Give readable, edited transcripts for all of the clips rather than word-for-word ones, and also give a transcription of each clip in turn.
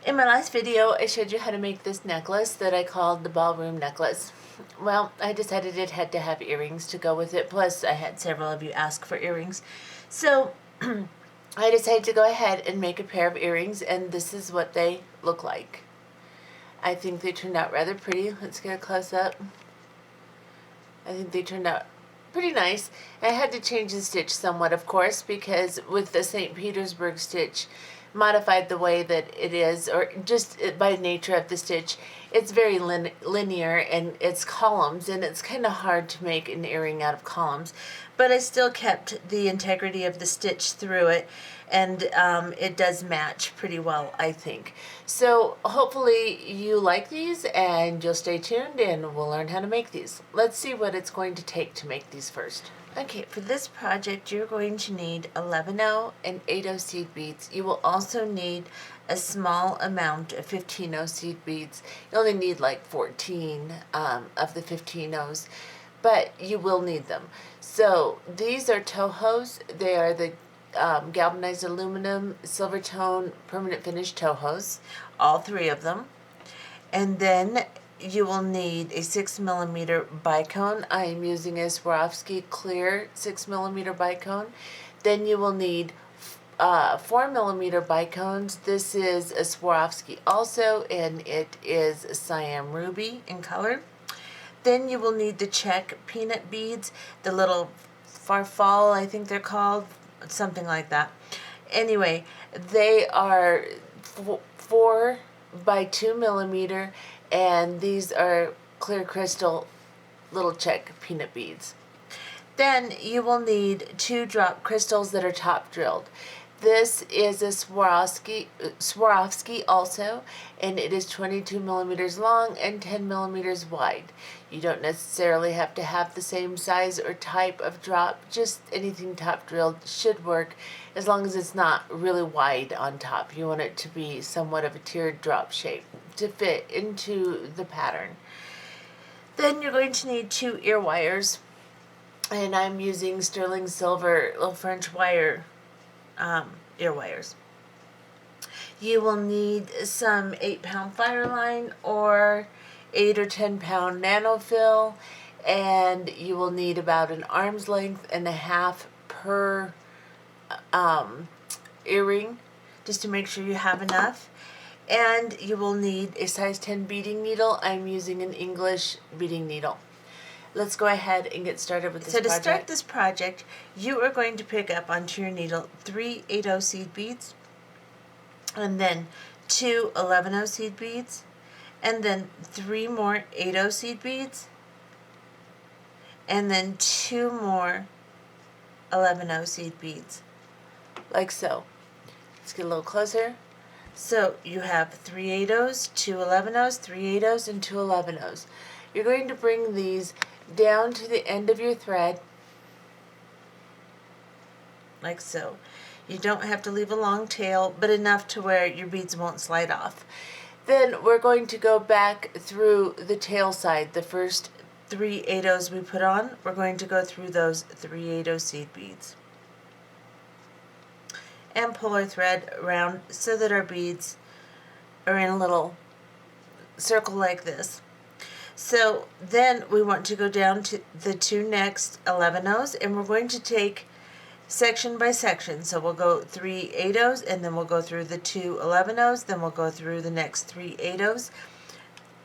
In my last video, I showed you how to make this necklace that I called the ballroom necklace. Well, I decided it had to have earrings to go with it, plus I had several of you ask for earrings. So I decided to go ahead and make a pair of earrings, and this is what they look like. I think they turned out rather pretty. Let's get a close-up. I think they turned out pretty nice. I had to change the stitch somewhat, of course, because with the St. Petersburg stitch, modified the way that it is, or just by nature of the stitch, it's very linear and it's columns, and it's kind of hard to make an earring out of columns. But I still kept the integrity of the stitch through it, and it does match pretty well, I think. So hopefully you like these and you'll stay tuned and we'll learn how to make these. Let's see what it's going to take to make these first. Okay, for this project you're going to need 11/0 and 8/0 seed beads. You will also need a small amount of 15/0 seed beads. You only need like 14 of the 15/0s, but you will need them. So these are Tohos. They are the galvanized aluminum silver tone permanent finish Tohos, all three of them. And then you will need a 6mm bicone. I am using a Swarovski clear 6mm bicone. Then you will need 4mm bicones. This is a Swarovski also, and it is Siam Ruby in color. Then you will need the Czech peanut beads, the little farfal, I think they're called, something like that. Anyway, they are 4 by 2mm, and these are clear crystal little Czech peanut beads. Then you will need 2 drop crystals that are top drilled. This is a Swarovski also, and it is 22mm long and 10mm wide. You don't necessarily have to have the same size or type of drop, just anything top drilled should work as long as it's not really wide on top. You want it to be somewhat of a tiered drop shape to fit into the pattern. Then you're going to need 2 ear wires, and I'm using sterling silver little French wire ear wires. You will need some 8-pound Fireline or 8 or 10-pound Nanofil, and you will need about an arm's length and a half per earring, just to make sure you have enough. And you will need a size 10 beading needle. I'm using an English beading needle. Let's go ahead and get started with this project. So to start this project, you are going to pick up onto your needle 3 8/0 seed beads, and then 2 11/0 seed beads, and then 3 more 8/0 seed beads, and then 2 more 11/0 seed beads, like so. Let's get a little closer. So you have 3 8/0s, 2 11/0s, 3 8/0s, and 2 11/0s. You're going to bring these down to the end of your thread, like so. You don't have to leave a long tail, but enough to where your beads won't slide off. Then we're going to go back through the tail side. The first 3 8/0s we put on, we're going to go through those 3 8/0 seed beads and pull our thread around so that our beads are in a little circle like this. So then we want to go down to the 2 next 11/0s, and we're going to take section by section. So we'll go 3 8/0s, and then we'll go through the 2 11/0s, then we'll go through the next 3 8/0s,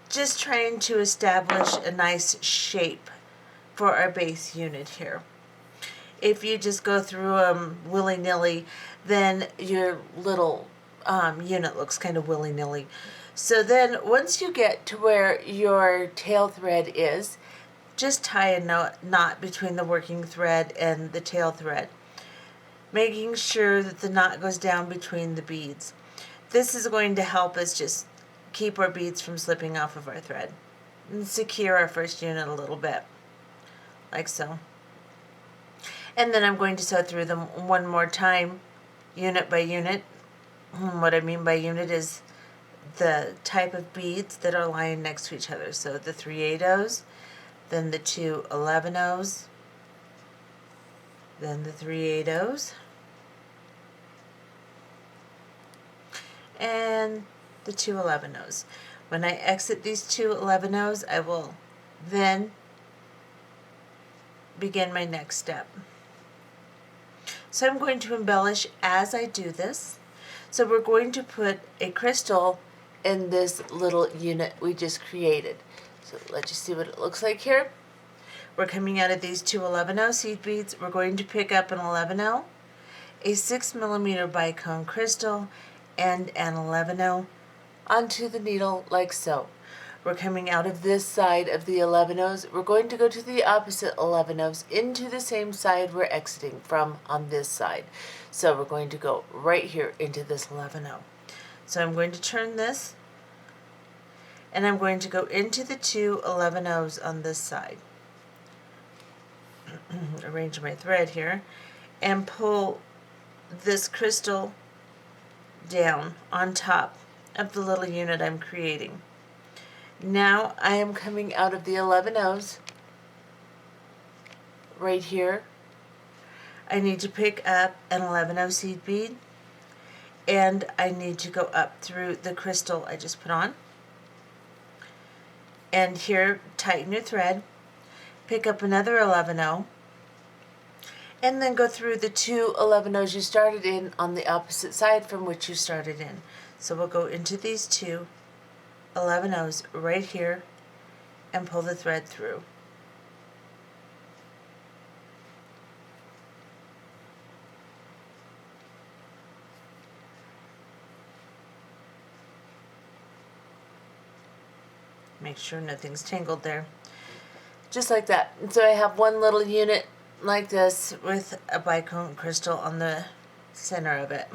just trying to establish a nice shape for our base unit here. If you just go through them willy-nilly, then your little unit looks kind of willy-nilly. So then once you get to where your tail thread is, just tie a knot between the working thread and the tail thread, making sure that the knot goes down between the beads. This is going to help us just keep our beads from slipping off of our thread and secure our first unit a little bit, like so. And then I'm going to sew through them one more time, unit by unit. What I mean by unit is the type of beads that are lying next to each other. So the 3 8/0s, then the 2 11/0s, then the 3 8/0s, and the 2 11-0s. When I exit these 2 11-0s, I will then begin my next step. So I'm going to embellish as I do this. So we're going to put a crystal in this little unit we just created. So let's just see what it looks like here. We're coming out of these 2 11-0 seed beads. We're going to pick up an 11-0, a 6mm bicone crystal, and an 11-0 onto the needle like so. We're coming out of this side of the 11-0s. We're going to go to the opposite 11-0s into the same side we're exiting from on this side. So we're going to go right here into this 11-0. So I'm going to turn this, and I'm going to go into the 2 11-0s on this side. Arrange my thread here and pull this crystal down on top of the little unit I'm creating. Now I am coming out of the 11-0s right here. I need to pick up an 11-0 seed bead, and I need to go up through the crystal I just put on. And here, tighten your thread, pick up another 11-0, and then go through the 2 11-0s you started in on the opposite side from which you started in. So we'll go into these 2 11-0s right here and pull the thread through. Make sure nothing's tangled there. Just like that. And so I have one little unit like this with a bicone crystal on the center of it.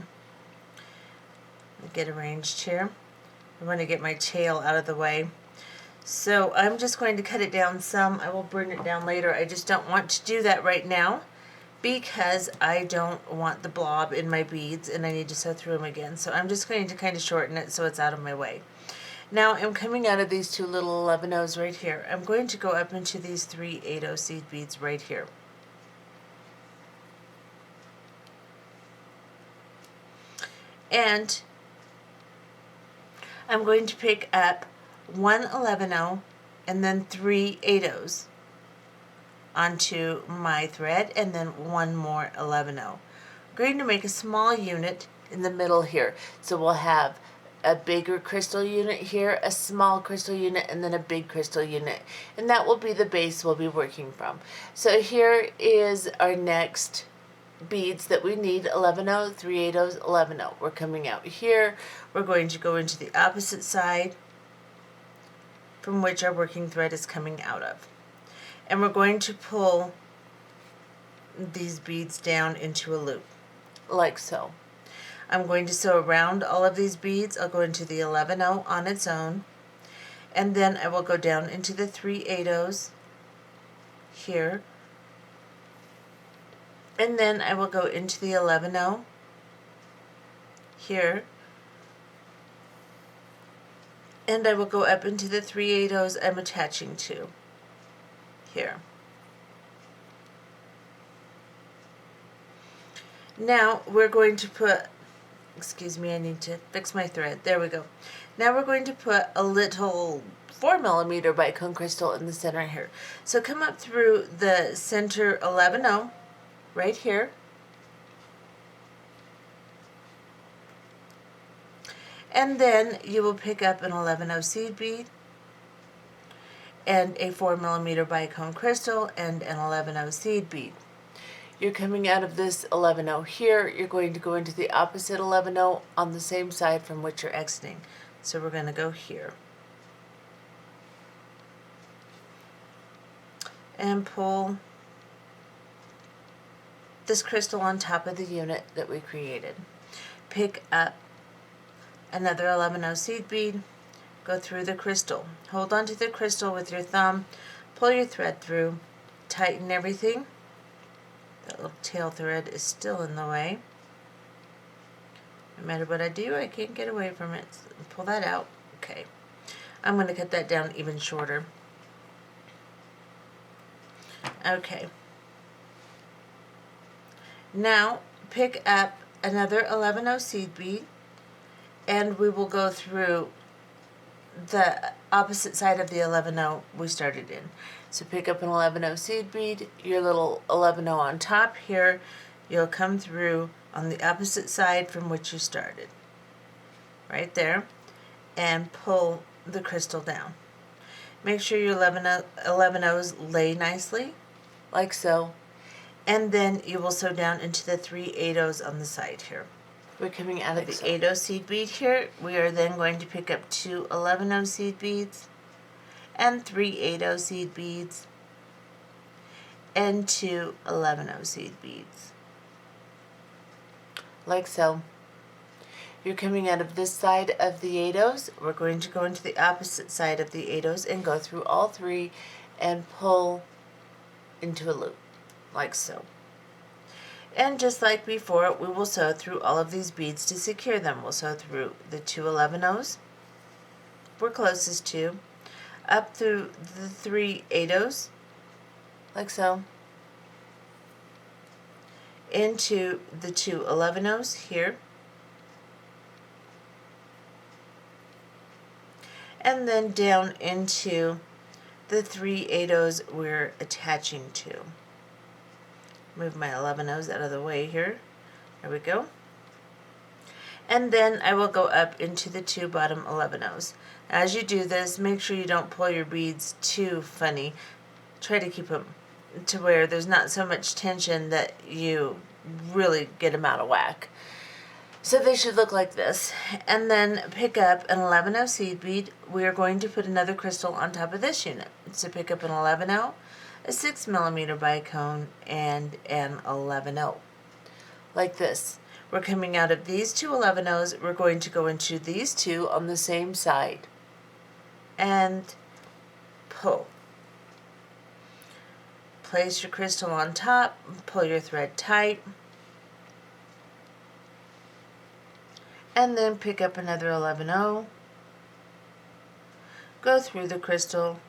Get arranged here. I want to get my tail out of the way. So I'm just going to cut it down some. I will bring it down later. I just don't want to do that right now because I don't want the blob in my beads and I need to sew through them again. So I'm just going to kind of shorten it so it's out of my way. Now I'm coming out of these 2 little 11-0s right here. I'm going to go up into these 3 8-0 seed beads right here. And I'm going to pick up 1 11-0 and then 3 8-0s onto my thread, and then 1 more 11-0. I'm going to make a small unit in the middle here. So we'll have a bigger crystal unit here, a small crystal unit, and then a big crystal unit. And that will be the base we'll be working from. So here is our next beads that we need: 11-0, 3 8-0s, 11-0. We're coming out here. We're going to go into the opposite side from which our working thread is coming out of. And we're going to pull these beads down into a loop, like so. I'm going to sew around all of these beads. I'll go into the 11-0 on its own, and then I will go down into the 3 8-0s here, and then I will go into the 11-0 here, and I will go up into the 3 8-0s I'm attaching to here. Now we're going to put, excuse me, I need to fix my thread. There we go. Now we're going to put a little 4mm bicone crystal in the center here. So come up through the center 11-0 right here. And then you will pick up an 11-0 seed bead and a 4mm bicone crystal and an 11-0 seed bead. You're coming out of this 11-0 here. You're going to go into the opposite 11-0 on the same side from which you're exiting. So we're going to go here and pull this crystal on top of the unit that we created. Pick up another 11-0 seed bead, go through the crystal. Hold onto the crystal with your thumb, pull your thread through, tighten everything. That little tail thread is still in the way. No matter what I do, I can't get away from it. So pull that out. Okay. I'm going to cut that down even shorter. Okay. Now pick up another 11-0 seed bead and we will go through the opposite side of the 11-0 we started in. So pick up an 11-0 seed bead, your little 11-0 on top here, you'll come through on the opposite side from which you started, right there, and pull the crystal down. Make sure your 11-0s lay nicely, like so, and then you will sew down into the 3 8-0s on the side here. We're coming out of the 8-0 seed bead here. We are then going to pick up 2 11-0 seed beads and 3 8-0 seed beads and 2 11-0 seed beads, like so. You're coming out of this side of the 8-0s. We're going to go into the opposite side of the 8-0s and go through all 3 and pull into a loop, like so. And just like before, we will sew through all of these beads to secure them. We'll sew through the 2 11-0s we're closest to, up through the 3 8-0s, like so, into the 2 11-0s here, and then down into the 3 8-0s we're attaching to. Move my 11-0s out of the way here. There we go. And then I will go up into the 2 bottom 11-0s. As you do this, make sure you don't pull your beads too funny. Try to keep them to where there's not so much tension that you really get them out of whack. So they should look like this. And then pick up an 11-0 seed bead. We are going to put another crystal on top of this unit. So pick up an 11-0, a 6mm bicone, and an 11-0, like this. We're coming out of these 2 11-0s. We're going to go into these 2 on the same side and pull. Place your crystal on top, pull your thread tight, and then pick up another 11-0, go through the crystal,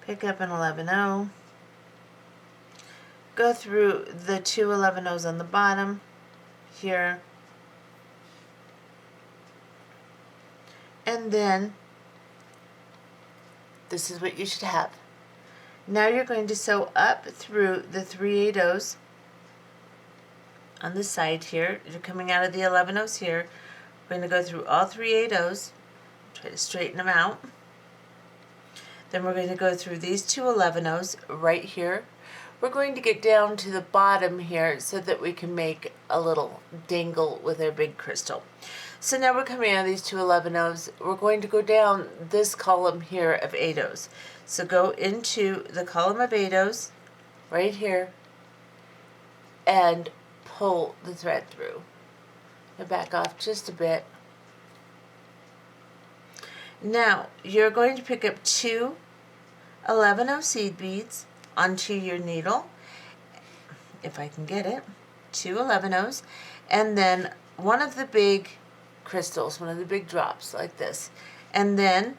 pick up an 11-0, go through the 2 11-0s on the bottom here, and then this is what you should have. Now you're going to sew up through the 3 8-0s on the side here. You're coming out of the 11-0s here. We're going to go through all 3 8-0s, try to straighten them out. Then we're going to go through these 2 11-0s right here. We're going to get down to the bottom here so that we can make a little dangle with our big crystal. So now we're coming out of these 2 11-0s. We're going to go down this column here of 8-0s. So go into the column of 8-0s right here and pull the thread through. Now back off just a bit. Now you're going to pick up 2 11-0 seed beads onto your needle, if I can get it, 2 11-0s, and then one of the big crystals, one of the big drops like this, and then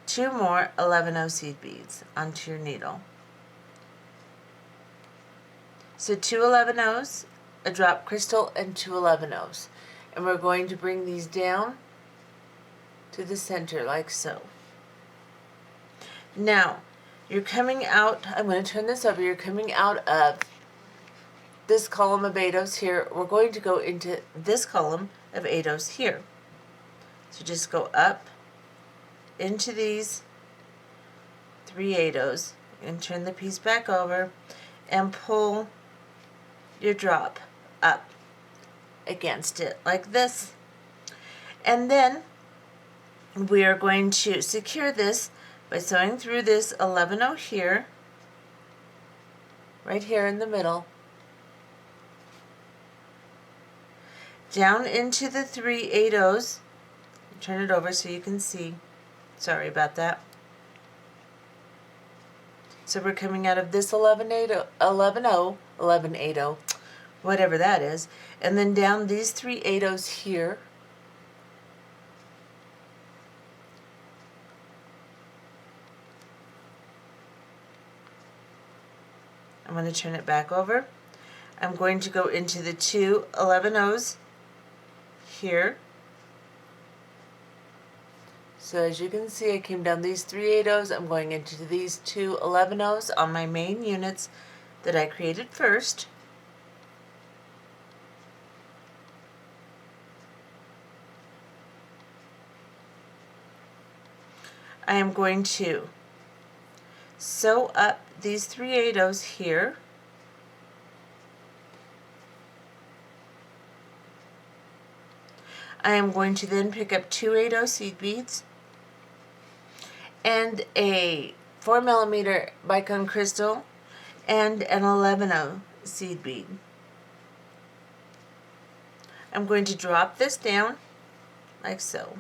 2 more 11-0 seed beads onto your needle. So 2 11-0s, a drop crystal, and 2 11-0s. And we're going to bring these down to the center like so. Now, you're coming out, I'm going to turn this over, you're coming out of this column of 8-0s here. We're going to go into this column of 8-0s here. So just go up into these 3 8-0s and turn the piece back over and pull your drop up against it like this. And then we are going to secure this by sewing through this 11-0 here, right here in the middle, down into the 3 8-0s. Turn it over so you can see. Sorry about that. So we're coming out of this 11-0, 11-0, whatever that is, and then down these 3 8-0s here. I'm going to turn it back over. I'm going to go into the two 11-0s here. So as you can see, I came down these 3 8-0s. I'm going into these two 11-0s on my main units that I created first. I am going to sew up these 3 8-0s here. I am going to then pick up 2 8-0 seed beads and a 4mm bicone crystal and an 11-0 seed bead. I'm going to drop this down like so.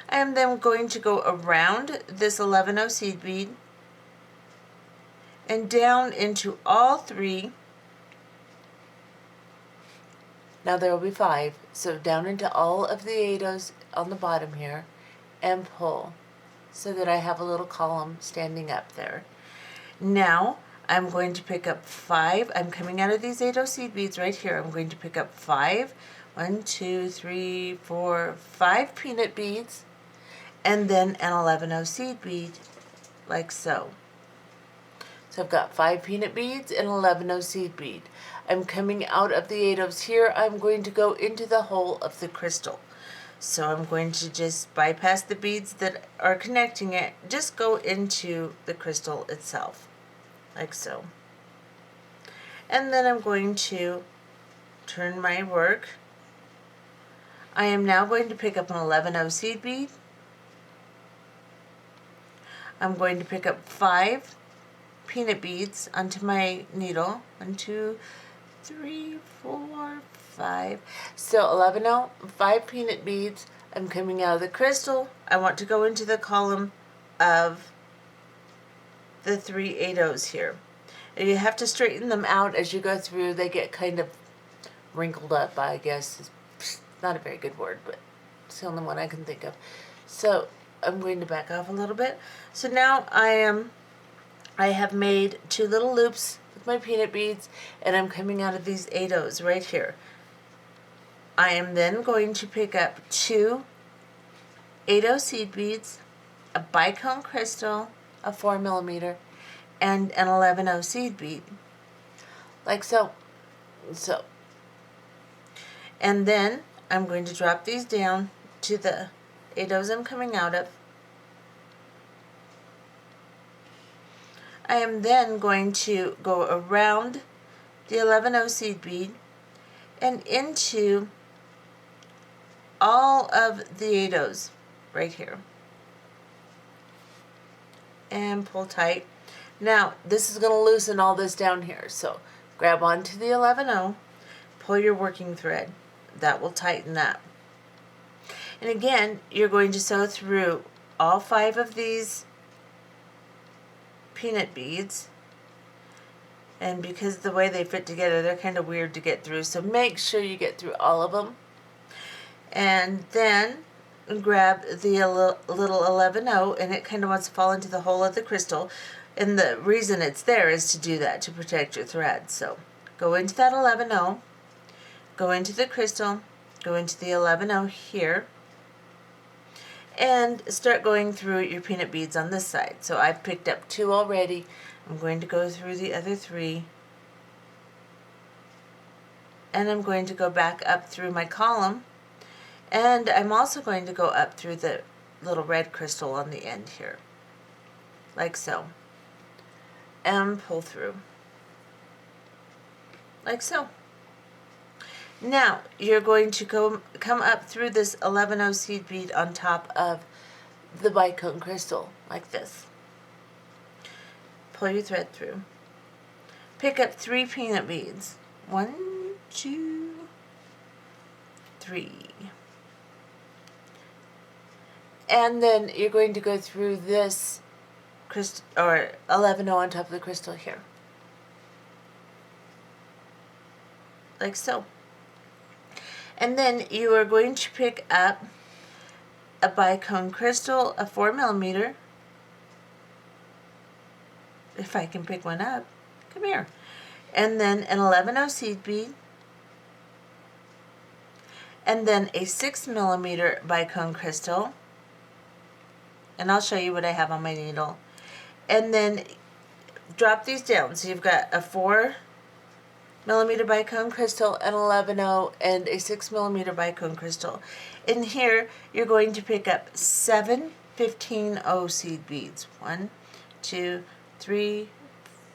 I am then going to go around this 11-0 seed bead and down into all 3. Now there will be 5, so down into all of the 8-0s on the bottom here and pull so that I have a little column standing up there. Now I'm going to pick up 5. I'm coming out of these 8-0 seed beads right here. I'm going to pick up 5, 1, 2, 3, 4, 5 peanut beads, and then an 11-0 seed bead, like so. So I've got 5 peanut beads and 11-0 seed bead. I'm coming out of the 8-0s here. I'm going to go into the hole of the crystal. So I'm going to just bypass the beads that are connecting it, just go into the crystal itself, like so. And then I'm going to turn my work. I am now going to pick up an 11-0 seed bead. I'm going to pick up 5 peanut beads onto my needle. 1, 2, 3, 4, 5. So 11-0, 5 peanut beads. I'm coming out of the crystal. I want to go into the column of the 3 8-0s here. And you have to straighten them out as you go through. They get kind of wrinkled up, I guess. It's not a very good word, but it's the only one I can think of. So I'm going to back off a little bit. So now I have made 2 little loops with my peanut beads, and I'm coming out of these 8-0s right here. I am then going to pick up 2 8-0 seed beads, a bicone crystal, a 4mm, and an 11-0 seed bead, like so. And then I'm going to drop these down to the 8-0s I'm coming out of. I am then going to go around the 11-0 seed bead and into all of the 8-0s right here. And pull tight. Now, this is going to loosen all this down here. So, grab onto the 11-0, pull your working thread. That will tighten that. And again, you're going to sew through all 5 of these peanut beads. And because of the way they fit together, they're kind of weird to get through. So make sure you get through all of them. And then grab the little 11-0, and it kind of wants to fall into the hole of the crystal. And the reason it's there is to do that, to protect your thread. So go into that 11-0, go into the crystal, go into the 11-0 here, and start going through your peanut beads on this side. So I've picked up 2 already. I'm going to go through the other 3, and I'm going to go back up through my column, and I'm also going to go up through the little red crystal on the end here, like so, and pull through, like so. Now you're going to come up through this 11-0 seed bead on top of the bicone crystal, like this. Pull your thread through. Pick up 3 peanut beads. 1, 2, 3. And then you're going to go through this crystal, or 11-0 on top of the crystal here, like so. And then you are going to pick up a bicone crystal, a 4mm, if I can pick one up. Come here. And then an 11-0 seed bead. And then a 6mm bicone crystal. And I'll show you what I have on my needle. And then drop these down. So you've got a 4mm bicone crystal, an 11-0, and a 6mm bicone crystal. In here, you're going to pick up 7 15-0 seed beads. 1, 2, 3,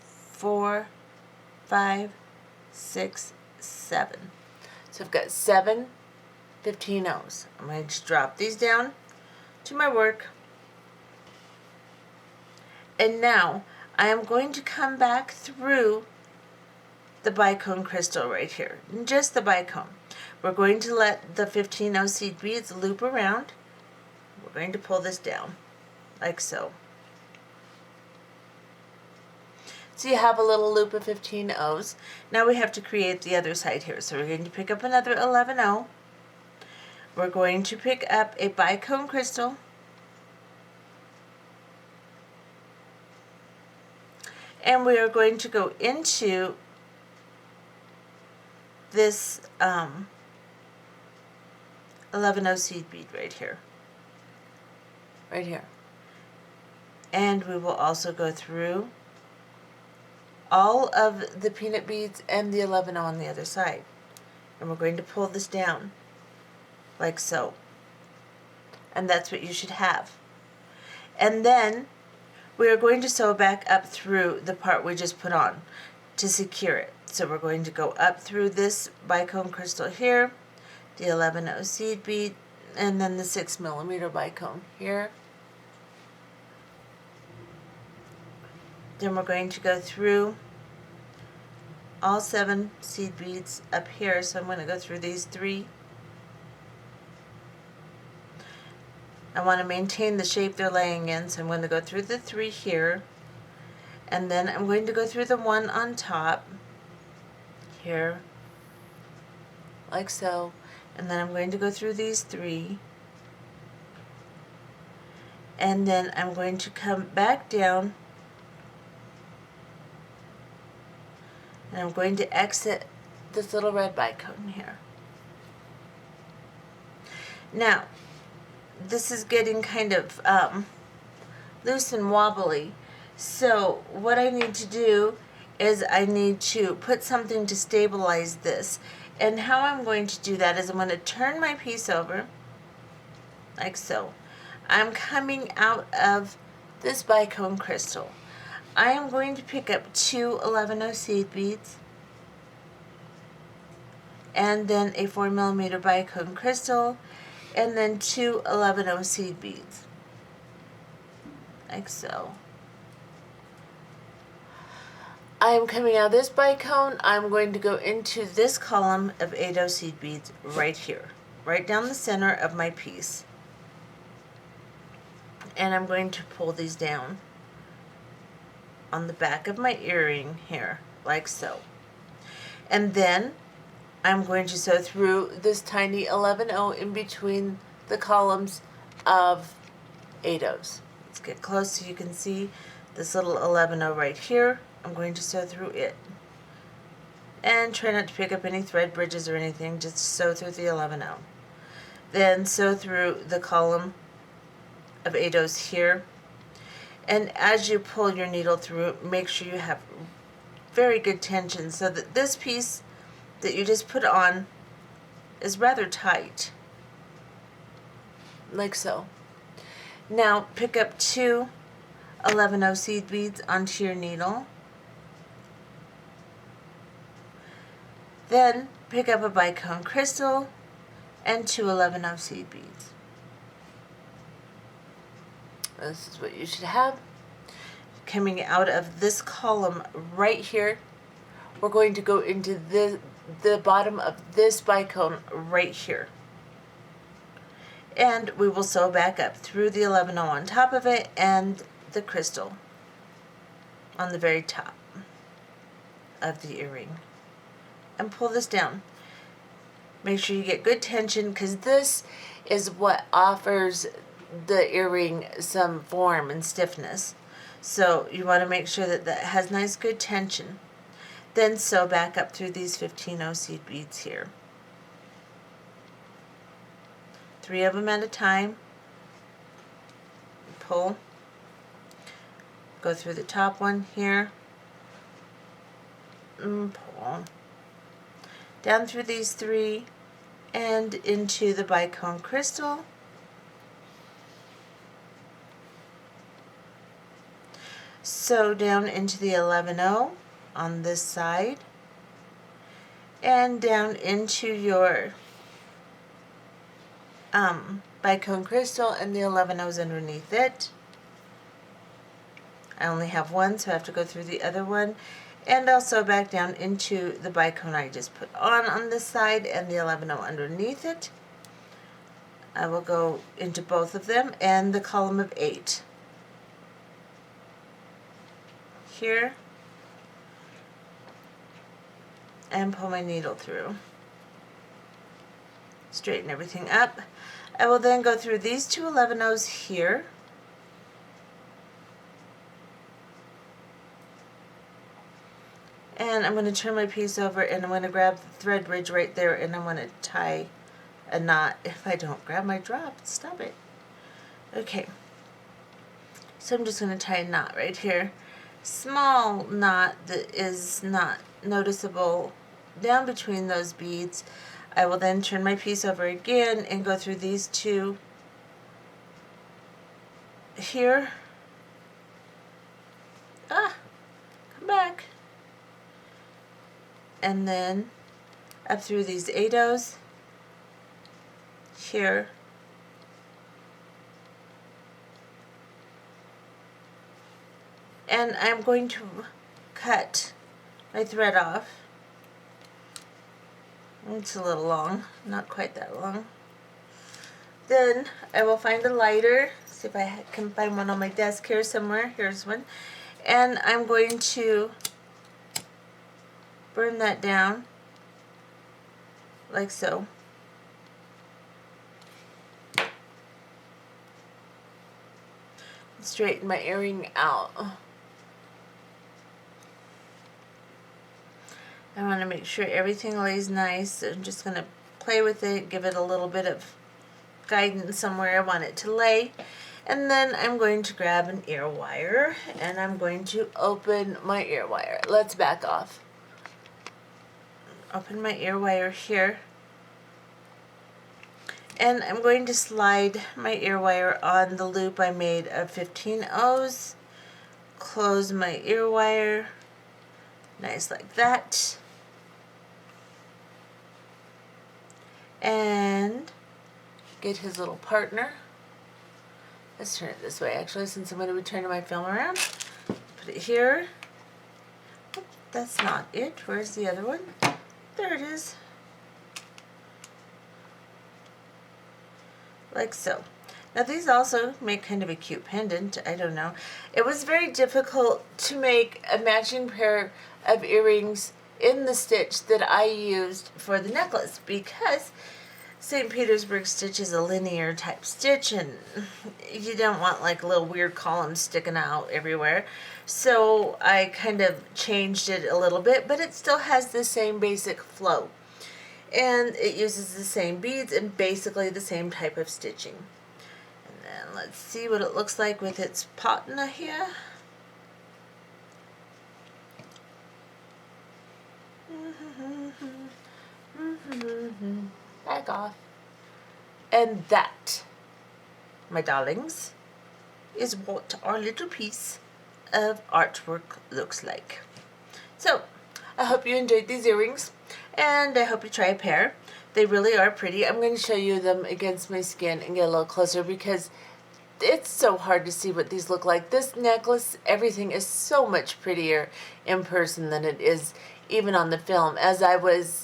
4, 5, 6, 7. So I've got 7 15-0s. I'm going to just drop these down to my work. And now I am going to come back through the bicone crystal right here, just the bicone. We're going to let the 15-0 seed beads loop around. We're going to pull this down like so. So you have a little loop of 15-0s. Now we have to create the other side here. So we're going to pick up another 11-0. We're going to pick up a bicone crystal. And we are going to go into this 11-0 seed bead right here. Right here. And we will also go through all of the peanut beads and the 11-0 on the other side. And we're going to pull this down like so. And that's what you should have. And then we are going to sew back up through the part we just put on to secure it. So we're going to go up through this bicone crystal here, the 11-0 seed bead, and then the 6mm bicone here. Then we're going to go through all 7 seed beads up here. So I'm going to go through these 3. I want to maintain the shape they're laying in, so I'm going to go through the 3 here, and then I'm going to go through the 1 on top here, like so, and then I'm going to go through these 3, and then I'm going to come back down, and I'm going to exit this little red bicone here. Now, this is getting kind of loose and wobbly, so what I need to do is I need to put something to stabilize this. And how I'm going to do that is I'm going to turn my piece over like so. I'm coming out of this bicone crystal. I am going to pick up 2 11-0 seed beads and then a 4mm bicone crystal, and then 2 11-0 seed beads, like so. I am coming out of this bicone. I'm going to go into this column of 8-0 seed beads right here, right down the center of my piece. And I'm going to pull these down on the back of my earring here, like so. And then I'm going to sew through this tiny 11-0 in between the columns of 8-0s. Let's get close so you can see this little 11-0 right here. I'm going to sew through it. And try not to pick up any thread bridges or anything, just sew through the 11-0. Then sew through the column of 8-0s here. And as you pull your needle through, make sure you have very good tension so that this piece that you just put on is rather tight, like so. Now pick up 2 11-0 seed beads onto your needle. Then pick up a bicone crystal and 2 11-0 seed beads. This is what you should have. Coming out of this column right here, we're going to go into the bottom of this bicone right here. And we will sew back up through the 11-0 on top of it and the crystal on the very top of the earring. And pull this down. Make sure you get good tension, because this is what offers the earring some form and stiffness. So you want to make sure that that has nice good tension. Then sew back up through these 15 seed beads here. 3 of them at a time. Pull. Go through the top one here. And pull. Down through these 3 and into the bicone crystal. Sew down into the 11-0 on this side and down into your bicone crystal and the 11-0s underneath it. I only have one, so I have to go through the other one, and I'll sew back down into the bicone I just put on this side and the 11-0 underneath it. I will go into both of them and the column of 8 here and pull my needle through. Straighten everything up. I will then go through these 2 11-0s here and I'm going to turn my piece over and I'm going to grab the thread ridge right there and I'm going to tie a knot. If I don't grab my drop, stop it. Okay, so I'm just going to tie a knot right here. Small knot that is not noticeable down between those beads. I will then turn my piece over again and go through these 2 here. Come back. And then up through these 8-0s here. And I'm going to cut my thread off. It's a little long, not quite that long. Then I will find a lighter, see if I can find one on my desk here somewhere. Here's one. And I'm going to burn that down like so. Straighten my earring out. I want to make sure everything lays nice. I'm just going to play with it, give it a little bit of guidance somewhere I want it to lay. And then I'm going to grab an ear wire and I'm going to open my ear wire. Let's back off. Open my ear wire here. And I'm going to slide my ear wire on the loop I made of 15-0s. Close my ear wire. Nice like that. And get his little partner. Let's turn it this way actually, since I'm going to be turning my film around. Put it here. Oh, that's not it. Where's the other one? There it is. Like so. Now these also make kind of a cute pendant. I don't know. It was very difficult to make a matching pair of earrings in the stitch that I used for the necklace because St. Petersburg stitch is a linear type stitch and you don't want like little weird columns sticking out everywhere. So I kind of changed it a little bit, but it still has the same basic flow. And it uses the same beads and basically the same type of stitching. And then let's see what it looks like with its patina here. Back off. And that, my darlings, is what our little piece of artwork looks like. So, I hope you enjoyed these earrings, and I hope you try a pair. They really are pretty. I'm going to show you them against my skin and get a little closer because it's so hard to see what these look like. This necklace, everything is so much prettier in person than it is even on the film,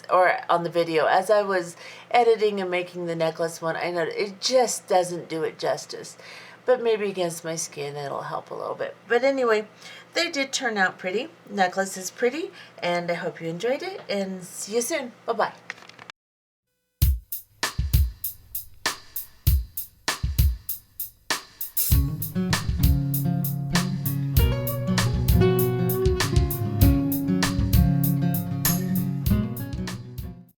or on the video. As I was editing and making the necklace one, I noticed it just doesn't do it justice. But maybe against my skin it'll help a little bit. But anyway, they did turn out pretty. Necklace is pretty, and I hope you enjoyed it, and see you soon. Bye-bye.